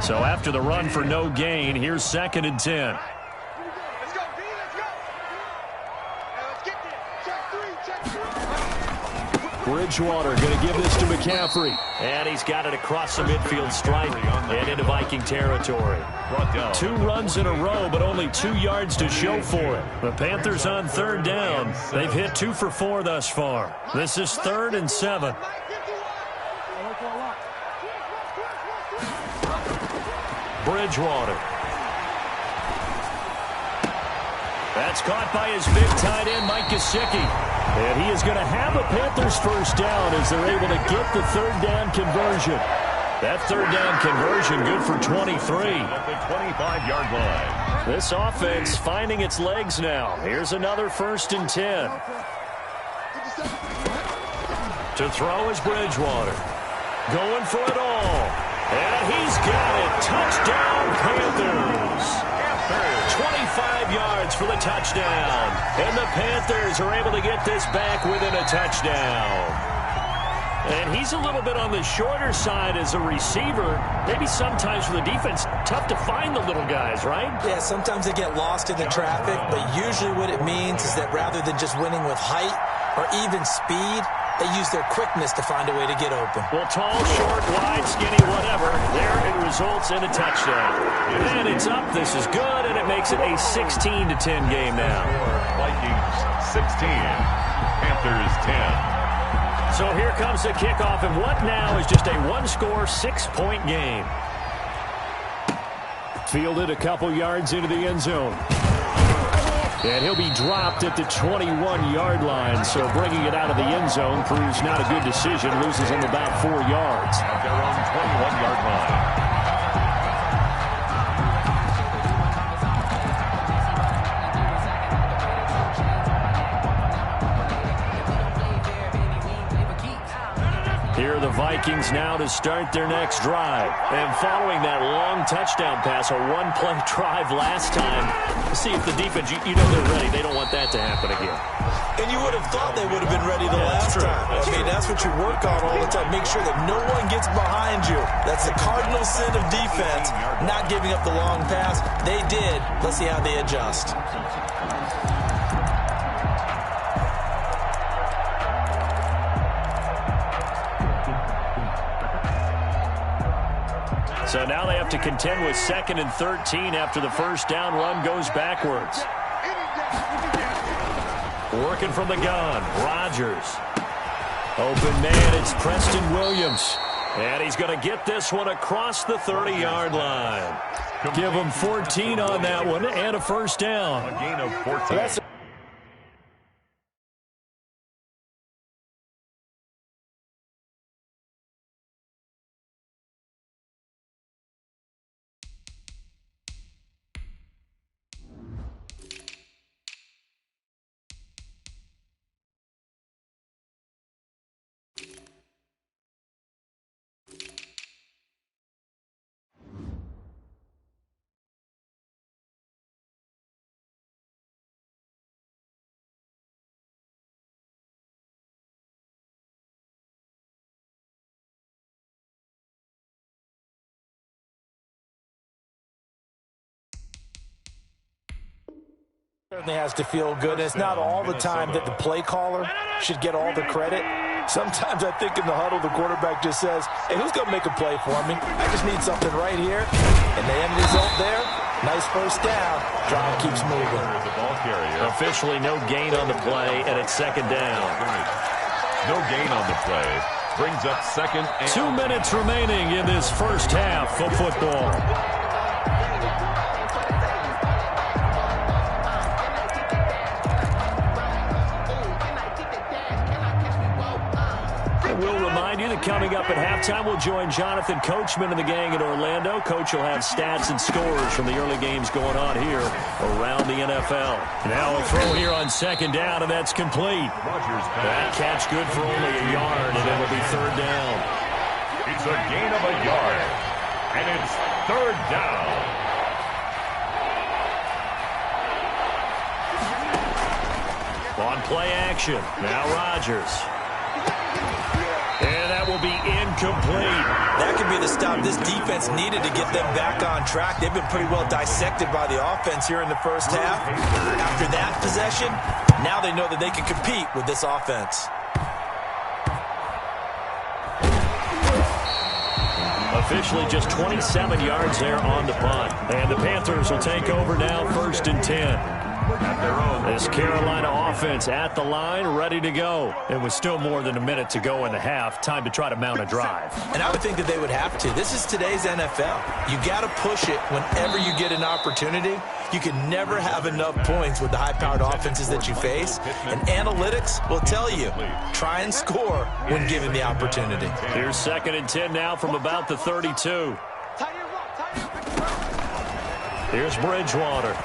So after the run for no gain, here's 2nd and 10. Bridgewater going to give this to McCaffrey. And he's got it across the midfield stripe and into Viking territory. 2 runs in a row, but only 2 yards to show for it. The Panthers on 3rd down. They've hit 2 for 4 thus far. This is 3rd and 7. Bridgewater. That's caught by his big tight end, Mike Gesicki. And he is going to have a Panthers first down as they're able to get the 3rd down conversion. That 3rd down conversion good for 23. At the 25-yard line. This offense finding its legs now. Here's another 1st and 10. To throw is Bridgewater. Going for it all. And he's got it. Touchdown, Panthers. 25 yards for the touchdown. And the Panthers are able to get this back within a touchdown. And he's a little bit on the shorter side as a receiver. Maybe sometimes for the defense, tough to find the little guys, right? Yeah, sometimes they get lost in the traffic, but usually what it means is that rather than just winning with height or even speed, they use their quickness to find a way to get open. Well, tall, short, wide, skinny, whatever. There it results in a touchdown. And it's up. This is good, and it makes it a 16-10 game now. Vikings 16, Panthers 10. So here comes the kickoff, and what now is just a one-score, 6-point game. Fielded a couple yards into the end zone. And he'll be dropped at the 21-yard line, so bringing it out of the end zone proves not a good decision. Loses him about 4 yards. At their own 21-yard line. Here are the Vikings now to start their next drive. And following that long touchdown pass, a one-play drive last time, see if the defense, you know they're ready. They don't want that to happen again. And you would have thought they would have been ready the last time. I mean, that's what you work on all the time. Make sure that no one gets behind you. That's the cardinal sin of defense, not giving up the long pass. They did. Let's see how they adjust. So now they have to contend with 2nd and 13 after the first down run goes backwards. Working from the gun, Rodgers. Open man, it's Preston Williams. And he's going to get this one across the 30-yard line. Give him 14 on that one and a first down. A gain of 14. Certainly has to feel good. It's not all the time that the play caller should get all the credit. Sometimes I think in the huddle, the quarterback just says, hey, who's going to make a play for me? I just need something right here. And the end result there, nice first down. Drive keeps moving. The ball carrier. Officially no gain on the play, and it's 2nd down. No gain on the play. Brings up 2nd and 2 minutes remaining in this first half of football. We'll remind you that coming up at halftime, we'll join Jonathan Coachman and the gang in Orlando. Coach will have stats and scores from the early games going on here around the NFL. Now a throw here on 2nd down, and that's complete. That catch good for only a yard, and it'll be 3rd down. It's a gain of a yard, and it's 3rd down. On play action, now Rodgers. And that will be incomplete. That could be the stop this defense needed to get them back on track. They've been pretty well dissected by the offense here in the first half. After that possession, now they know that they can compete with this offense. Officially just 27 yards there on the punt. And the Panthers will take over now, 1st and 10. This Carolina offense at the line, ready to go. It was still more than a minute to go in the half. Time to try to mount a drive. And I would think that they would have to. This is today's NFL. You got to push it whenever you get an opportunity. You can never have enough points with the high-powered offenses that you face. And analytics will tell you, try and score when given the opportunity. Here's 2nd and 10 now from about the 32. Here's Bridgewater.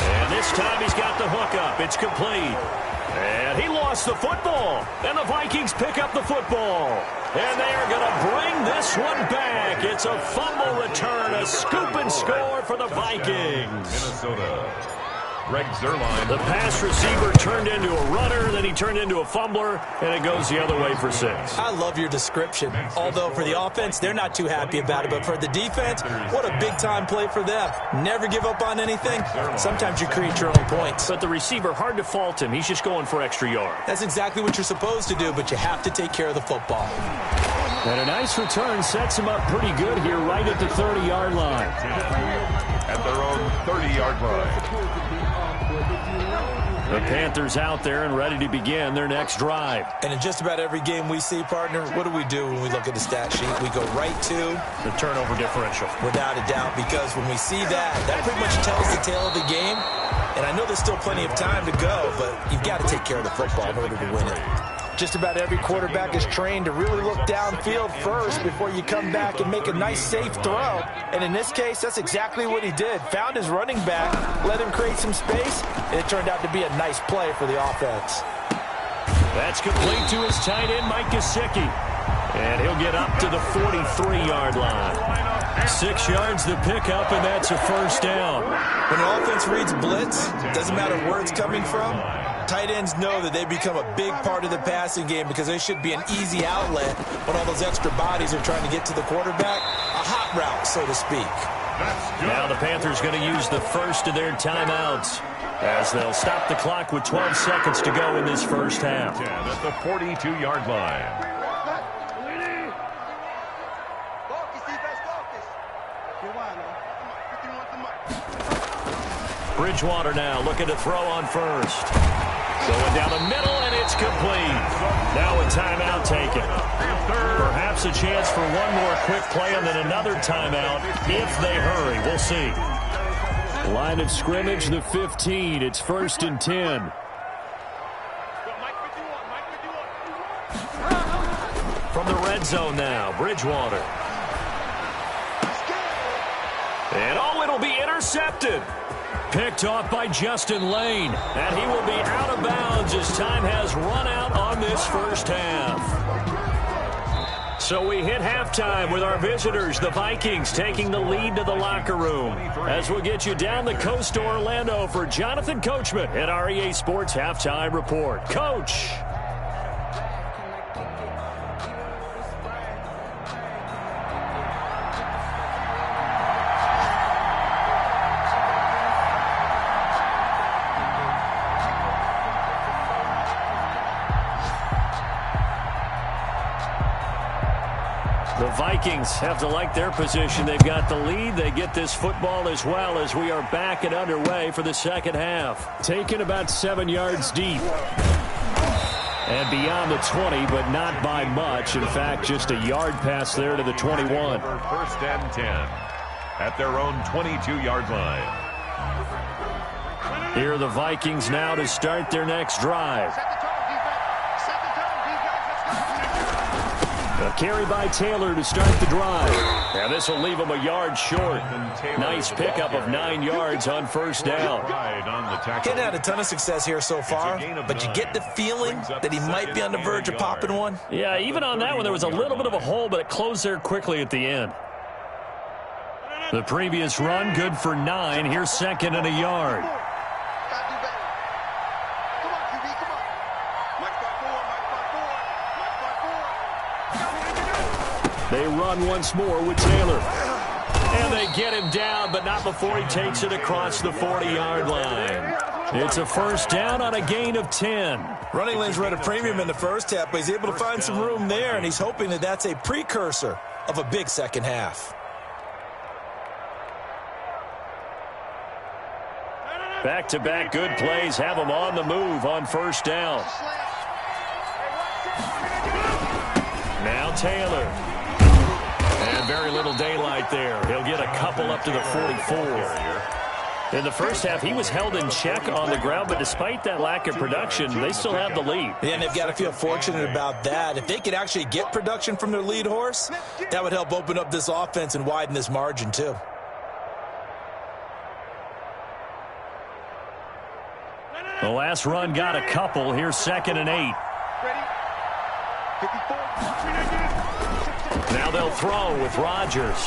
And this time he's got the hook up. It's complete. And he lost the football. And the Vikings pick up the football. And they are going to bring this one back. It's a fumble return, a scoop and score for the Vikings. Minnesota. Greg Zuerlein. The pass receiver turned into a runner, then he turned into a fumbler, and it goes the other way for 6. I love your description. Although for the offense, they're not too happy about it. But for the defense, what a big-time play for them. Never give up on anything. Sometimes you create your own points. But the receiver, hard to fault him. He's just going for extra yard. That's exactly what you're supposed to do, but you have to take care of the football. And a nice return sets him up pretty good here right at the 30-yard line. At their own 30-yard line. The Panthers out there and ready to begin their next drive. And in just about every game we see, partner, what do we do when we look at the stat sheet? We go right to the turnover differential. Without a doubt, because when we see that, that pretty much tells the tale of the game. And I know there's still plenty of time to go, but you've got to take care of the football in order to win it. Just about every quarterback is trained to really look downfield first before you come back and make a nice, safe throw. And in this case, that's exactly what he did. Found his running back, let him create some space, and it turned out to be a nice play for the offense. That's complete to his tight end, Mike Gesicki. And he'll get up to the 43-yard line. 6 yards to pick up, and that's a first down. When an offense reads blitz, doesn't matter where it's coming from, tight ends know that they become a big part of the passing game because they should be an easy outlet when all those extra bodies are trying to get to the quarterback. A hot route, so to speak. Now the Panthers going to use the first of their timeouts as they'll stop the clock with 12 seconds to go in this first half. At the 42-yard line. Bridgewater now looking to throw on first. Going down the middle, and it's complete. Now a timeout taken. Perhaps a chance for one more quick play and then another timeout if they hurry. We'll see. Line of scrimmage, the 15. It's 1st and 10. From the red zone now, Bridgewater. And oh, it'll be intercepted. Picked off by Justin Lane, and he will be out of bounds as time has run out on this first half. So we hit halftime with our visitors, the Vikings, taking the lead to the locker room. As we'll get you down the coast to Orlando for Jonathan Coachman at our EA Sports Halftime Report. Coach. The Vikings have to like their position. They've got the lead. They get this football as well as we are back and underway for the second half. Taken about 7 yards deep. And beyond the 20, but not by much. In fact, just a yard pass there to the 21. 1st and 10 at their own 22-yard line. Here are the Vikings now to start their next drive. A carry by Taylor to start the drive. And this will leave him a yard short. Nice pickup of 9 yards on first down. Getting had a ton of success here so far, but you get the feeling that he might be on the verge of popping one. Yeah, even on that one, there was a little bit of a hole, but it closed there quickly at the end. The previous run, good for 9. Here's 2nd and a yard. They run once more with Taylor. And they get him down, but not before he takes it across the 40-yard line. It's a first down on a gain of 10. Running lanes were at a premium in the first half, but he's able to find some room there, and he's hoping that that's a precursor of a big second half. Back-to-back good plays have him on the move on first down. Now Taylor. And very little daylight there. He'll get a couple up to the 44. In the first half, he was held in check on the ground, but despite that lack of production, they still have the lead. Yeah, and they've got to feel fortunate about that. If they could actually get production from their lead horse, that would help open up this offense and widen this margin too. The last run got a couple. Here's 2nd and 8. Now they'll throw with Rodgers.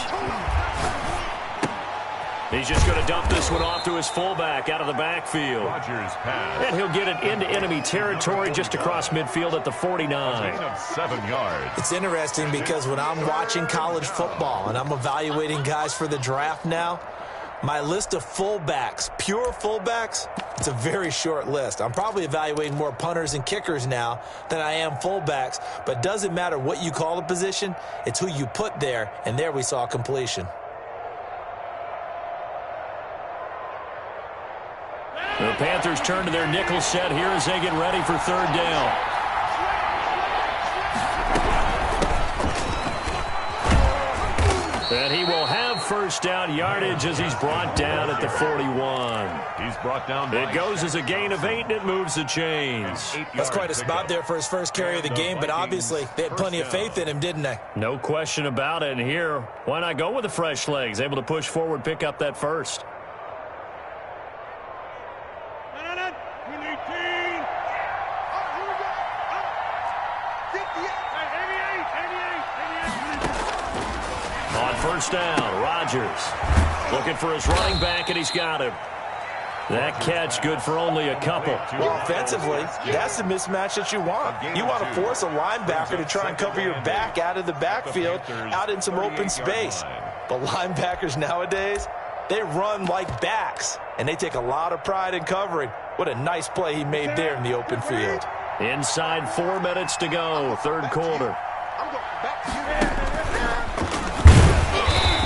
He's just going to dump this one off to his fullback out of the backfield. Rodgers pass. And he'll get it into enemy territory just across midfield at the 49. Gain of 7 yards. It's interesting because when I'm watching college football and I'm evaluating guys for the draft now, my list of fullbacks, pure fullbacks, it's a very short list. I'm probably evaluating more punters and kickers now than I am fullbacks, but it doesn't matter what you call the position, it's who you put there, and there we saw completion. The Panthers turn to their nickel set here as they get ready for 3rd down. And he will have first down yardage as he's brought down at the 41. He's brought down. It goes as a gain of 8, and it moves the chains. That's quite a spot there for his first carry of the game, but obviously they had plenty of faith in him, didn't they? No question about it. And here, why not go with the fresh legs? Able to push forward, pick up that first. First down, Rodgers looking for his running back, and he's got him. That catch good for only a couple. Well, offensively, that's the mismatch that you want. You want to force a linebacker to try and cover your back out of the backfield, out in some open space. But linebackers nowadays, they run like backs, and they take a lot of pride in covering. What a nice play he made there in the open field. Inside 4 minutes to go, 3rd quarter.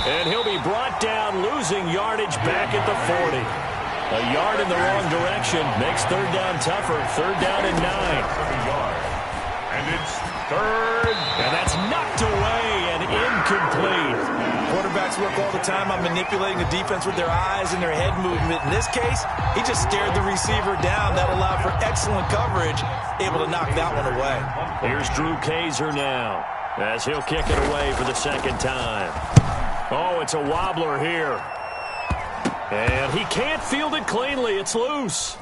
And he'll be brought down, losing yardage back at the 40. A yard in the wrong direction makes 3rd down tougher. 3rd down and 9. And it's 3rd. And that's knocked away and incomplete. Quarterbacks work all the time on manipulating the defense with their eyes and their head movement. In this case, he just stared the receiver down. That allowed for excellent coverage, able to knock that one away. Here's Drew Kaiser now as he'll kick it away for the 2nd time. Oh, it's a wobbler here. And he can't field it cleanly. It's loose.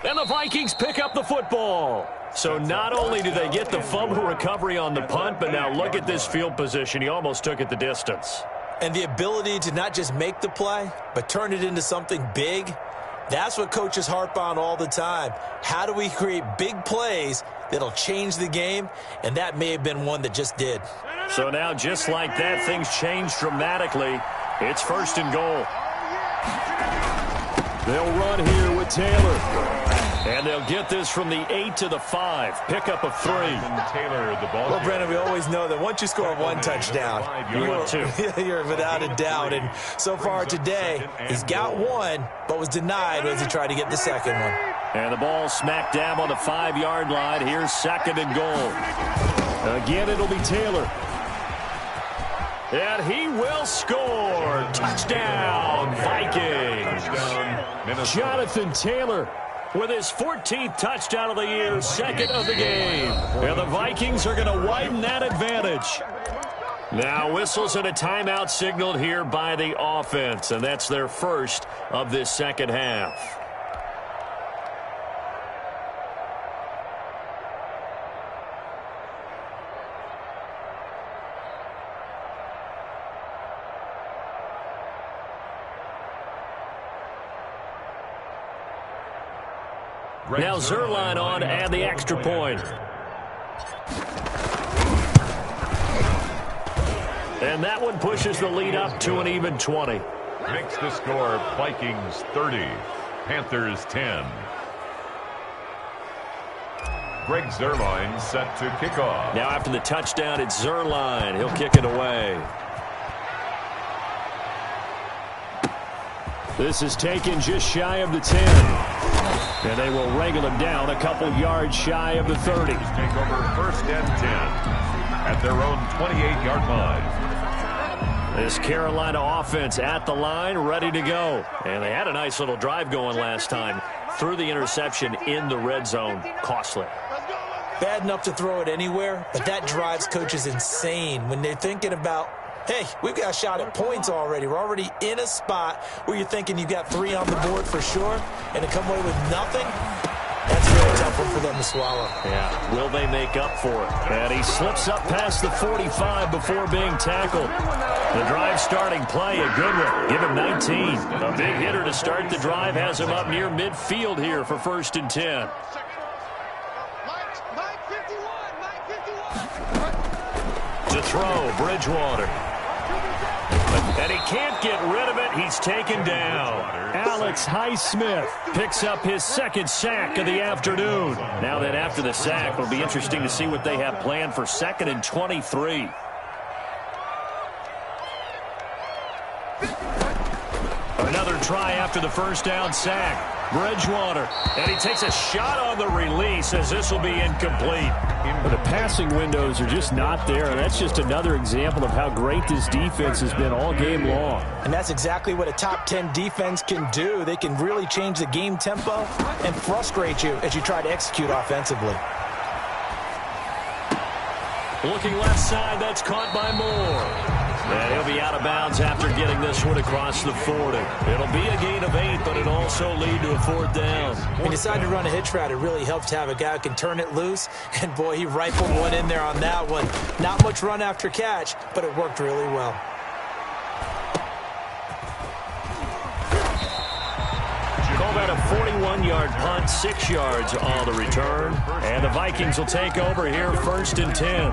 And the Vikings pick up the football. So not only do they get the fumble recovery on the punt, but now look at this field position. He almost took it the distance. And the ability to not just make the play, but turn it into something big, that's what coaches harp on all the time. How do we create big plays that'll change the game? And that may have been one that just did. So now, just like that, things change dramatically. It's 1st and goal. They'll run here with Taylor. And they'll get this from the 8 to the 5. Pickup of 3. Taylor, the ball. Well, Brandon, we always know that once you score one touchdown, you're without a doubt. And so far today, he's got one, but was denied as he tried to get the second one. And the ball smacked down on the 5-yard line. Here's 2nd and goal. Again, it'll be Taylor. And he will score. Touchdown, Vikings. Jonathan Taylor with his 14th touchdown of the year, 2nd of the game. And the Vikings are going to widen that advantage. Now whistles and a timeout signaled here by the offense, and that's their first of this 2nd half. Now Zerline on to add the extra point. And that one pushes the lead up to an even 20. Makes the score Vikings 30, Panthers 10. Greg Zuerlein set to kick off. Now after the touchdown, it's Zuerlein. He'll kick it away. This is taken just shy of the 10. And they will wrangle him down a couple yards shy of the 30. Take over first and 10 at their own 28-yard line. This Carolina offense at the line, ready to go. And they had a nice little drive going last time. Threw the interception in the red zone. Costly. Bad enough to throw it anywhere, but that drives coaches insane when they're thinking about, hey, we've got a shot at points already. We're already in a spot where you're thinking you've got 3 on the board for sure, and to come away with nothing, that's a really tough one for them to swallow. Yeah, will they make up for it? And he slips up past the 45 before being tackled. The drive starting play, a good one. Give him 19. A big hitter to start the drive has him up near midfield here for first and 10. To throw, Bridgewater. And he can't get rid of it. He's taken down. Alex Highsmith picks up his second sack of the afternoon. Now that after the sack, it'll be interesting to see what they have planned for 2nd and 23. Another try after the first down sack. Bridgewater, and he takes a shot on the release as this will be incomplete. The passing windows are just not there, and that's just another example of how great this defense has been all game long. And that's exactly what a top 10 defense can do. They can really change the game tempo and frustrate you as you try to execute offensively. Looking left side, that's caught by Moore. And he'll be out of bounds after getting this one across the 40. It'll be a gain of 8, but it'll also lead to a 4th down. When you decide to run a hitch route, it really helps to have a guy who can turn it loose. And, boy, he rifled one in there on that one. Not much run after catch, but it worked really well. Call that a 41-yard punt, 6 yards on the return. And the Vikings will take over here, 1st and 10.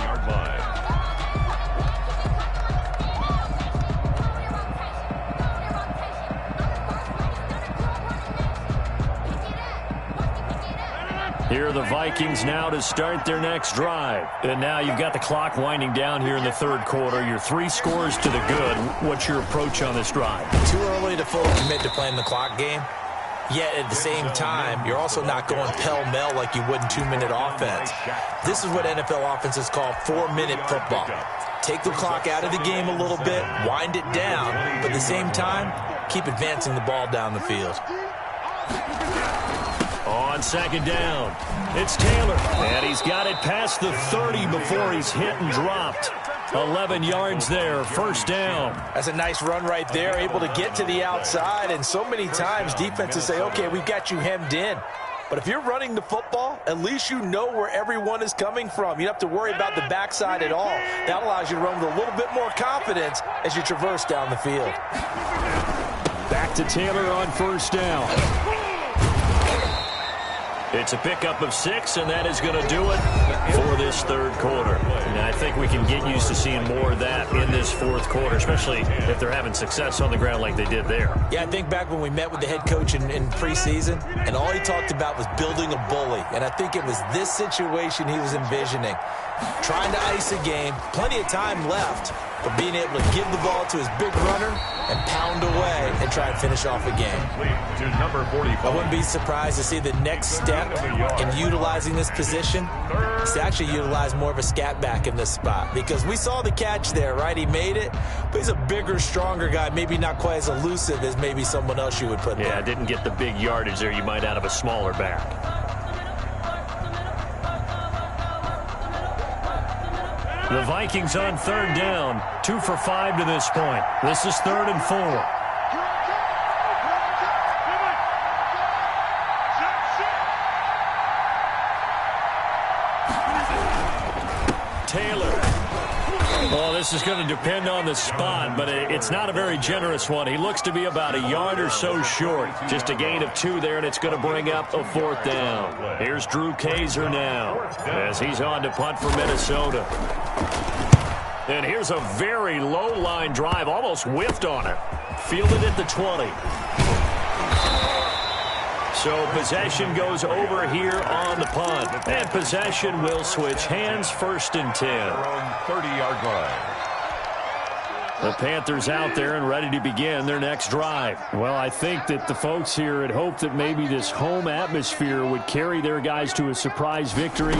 Here are the Vikings now to start their next drive. And now you've got the clock winding down here in the 3rd quarter. You're 3 scores to the good. What's your approach on this drive? Too early to fully commit to playing the clock game. Yet at the same time, you're also not going pell-mell like you would in 2-minute offense. This is what NFL offenses call 4-minute football. Take the clock out of the game a little bit, wind it down, but at the same time, keep advancing the ball down the field. On 2nd down, it's Taylor, and he's got it past the 30 before he's hit and dropped. 11 yards there, 1st down. That's a nice run right there, able to get to the outside, and so many times defenses say, okay, we've got you hemmed in. But if you're running the football, at least you know where everyone is coming from. You don't have to worry about the backside at all. That allows you to run with a little bit more confidence as you traverse down the field. Back to Taylor on 1st down. It's a pickup of 6, and that is going to do it for this 3rd quarter. And I think we can get used to seeing more of that in this 4th quarter, especially if they're having success on the ground like they did there. Yeah, I think back when we met with the head coach in preseason, and all he talked about was building a bully. And I think it was this situation he was envisioning. Trying to ice a game, plenty of time left, but being able to give the ball to his big runner and pound away and try and finish off a game. To number 45. I wouldn't be surprised to see the next step in utilizing this position is to actually utilize more of a scat back in this spot, because we saw the catch there, right? He made it, but he's a bigger, stronger guy, maybe not quite as elusive as maybe someone else you would put there. Yeah, didn't get the big yardage there you might out of a smaller back. The Vikings on 3rd down, 2 for 5 to this point. This is 3rd and 4. Taylor. Well, this is going to depend on the spot, but it's not a very generous one. He looks to be about a yard or so short. Just a gain of 2 there, and it's going to bring up a 4th down. Here's Drew Kaiser now as he's on to punt for Minnesota. And here's a very low-line drive, almost whiffed on it. Fielded at the 20. So possession goes over here on the punt. And possession will switch hands, 1st and 10. 30-yard line. The Panthers out there and ready to begin their next drive. Well, I think that the folks here had hoped that maybe this home atmosphere would carry their guys to a surprise victory,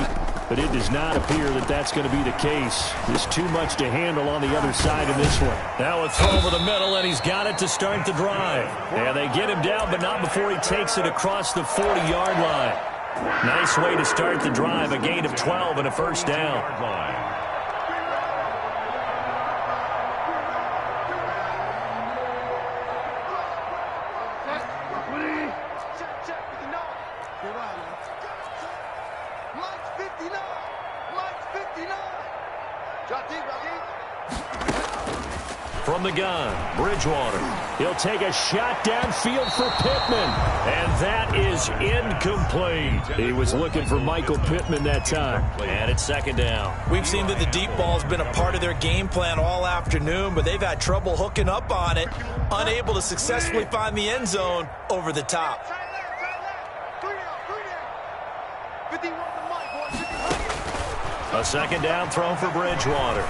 but it does not appear that that's going to be the case. There's too much to handle on the other side of this one. Now a throw over the middle, and he's got it to start the drive. And they get him down, but not before he takes it across the 40-yard line. Nice way to start the drive, a gain of 12 and a 1st down. From the gun, Bridgewater. He'll take a shot downfield for Pittman. And that is incomplete. He was looking for Michael Pittman that time. And it's 2nd down. We've seen that the deep ball's been a part of their game plan all afternoon, but they've had trouble hooking up on it, unable to successfully find the end zone over the top. A 2nd down throw for Bridgewater.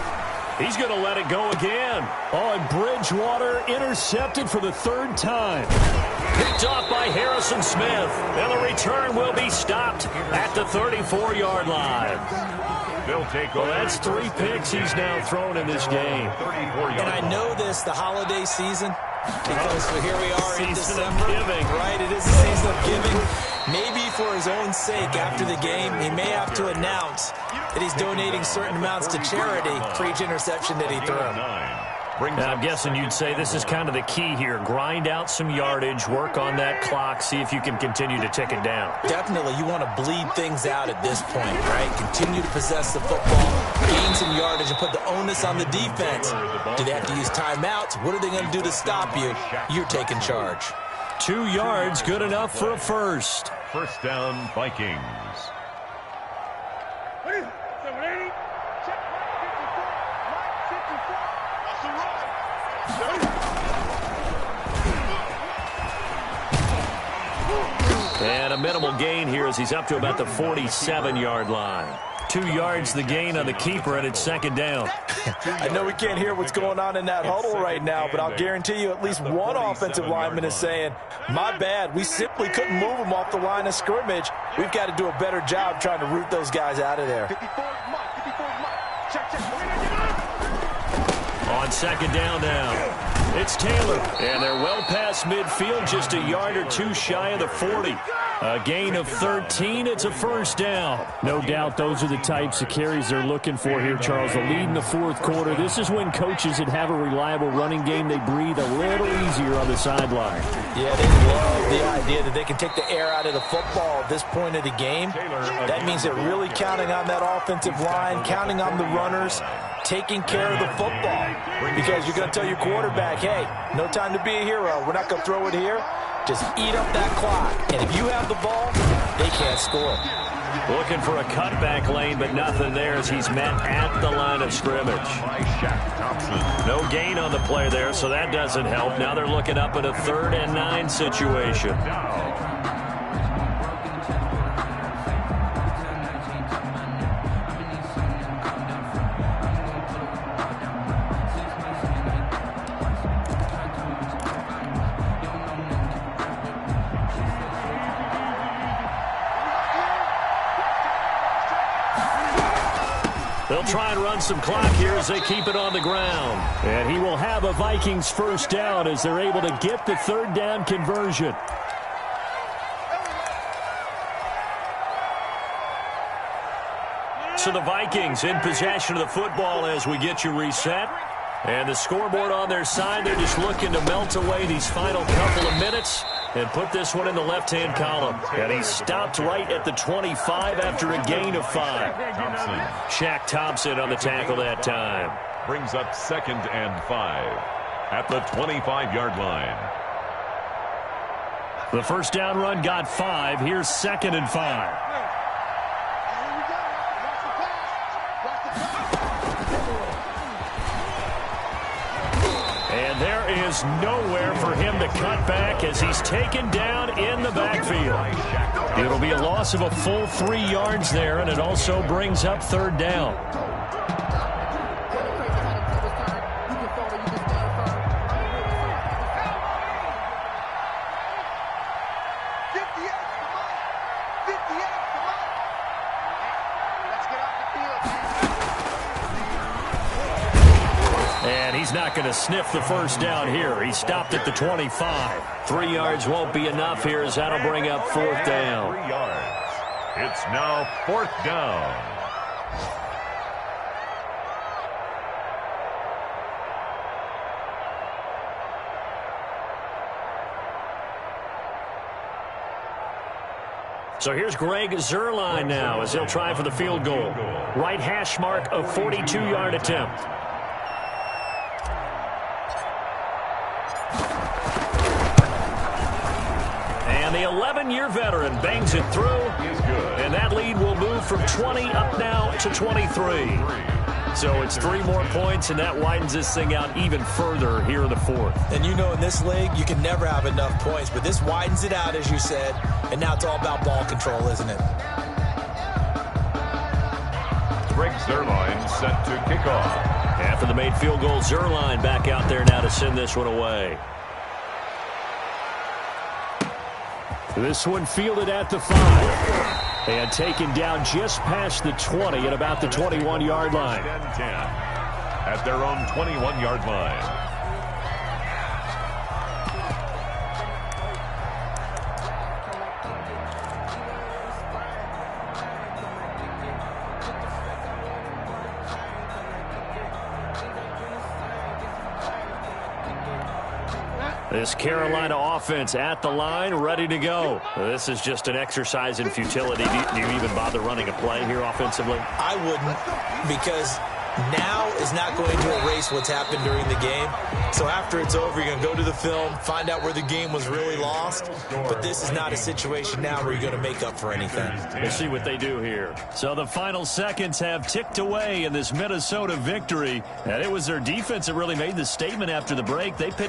He's going to let it go again. Oh, and Bridgewater intercepted for the 3rd time. Picked off by Harrison Smith. And the return will be stopped at the 34-yard line. They'll take well, over. that's 3 picks he's now thrown in this game. And I know this, the holiday season, because here we are in December. Right, it is the season of giving. Maybe for his own sake, after the game, he may have to announce that he's donating certain amounts to charity for each interception that he threw. Now, I'm guessing you'd say this is kind of the key here. Grind out some yardage, work on that clock, see if you can continue to tick it down. Definitely, you want to bleed things out at this point, right? Continue to possess the football, gain some yardage, and put the onus on the defense. Do they have to use timeouts? What are they going to do to stop you? You're taking charge. 2 yards, good enough for a 1st. 1st down, Vikings. And a minimal gain here as he's up to about the 47-yard line. 2 yards the gain on the keeper, and it's 2nd down. I know we can't hear what's going on in that huddle right now, but I'll guarantee you at least one offensive lineman is saying, my bad, we simply couldn't move them off the line of scrimmage. We've got to do a better job trying to root those guys out of there. On 2nd down now. It's Taylor, and they're well past midfield, just a yard or 2 shy of the 40. A gain of 13, it's a 1st down. No doubt those are the types of carries they're looking for here, Charles. The lead in the 4th quarter. This is when coaches that have a reliable running game, they breathe a little easier on the sideline. Yeah, they love the idea that they can take the air out of the football at this point of the game. That means they're really counting on that offensive line, counting on the runners, taking care of the football. Because you're going to tell your quarterback, hey, no time to be a hero. We're not going to throw it here. Just eat up that clock. And if you have the ball, they can't score. Looking for a cutback lane, but nothing there as he's met at the line of scrimmage. No gain on the play there, so that doesn't help. Now they're looking up at a 3rd and 9 situation. They'll try and run some clock here as they keep it on the ground. And he will have a Vikings 1st down as they're able to get the 3rd down conversion. So the Vikings in possession of the football as we get you reset. And the scoreboard on their side, they're just looking to melt away these final couple of minutes and put this one in the left-hand column. And he stopped right at the 25 after a gain of 5. Shaq Thompson on the tackle that time. Brings up 2nd and 5 at the 25-yard line. The 1st down run got 5. Here's 2nd and 5. And there is nowhere for him to cut back as he's taken down in the backfield. It'll be a loss of a full 3 yards there, and it also brings up third down. And he's not going to sniff the first down here. He stopped at the 25. 3 yards won't be enough here as that'll bring up fourth down. 3 yards. It's now fourth down. So here's Greg Zuerlein now as he'll try for the field goal. Right hash mark, a 42-yard attempt. And the 11-year veteran bangs it through, and that lead will move from 20 up now to 23. So it's 3 more points, and that widens this thing out even further here in the fourth. And you know in this league, you can never have enough points, but this widens it out, as you said, and now it's all about ball control, isn't it? Greg Zuerlein set to kick off. After the made field goal, Zuerlein back out there now to send this one away. This one fielded at the 5. And taken down just past the 20 at about the 21-yard line. 10 at their own 21-yard line. This Carolina offense at the line, ready to go. This is just an exercise in futility. Do you even bother running a play here offensively? I wouldn't, because now is not going to erase what's happened during the game. So after it's over, you're going to go to the film, find out where the game was really lost. But this is not a situation now where you're going to make up for anything. We'll see what they do here. So the final seconds have ticked away in this Minnesota victory. And it was their defense that really made the statement after the break. They pitched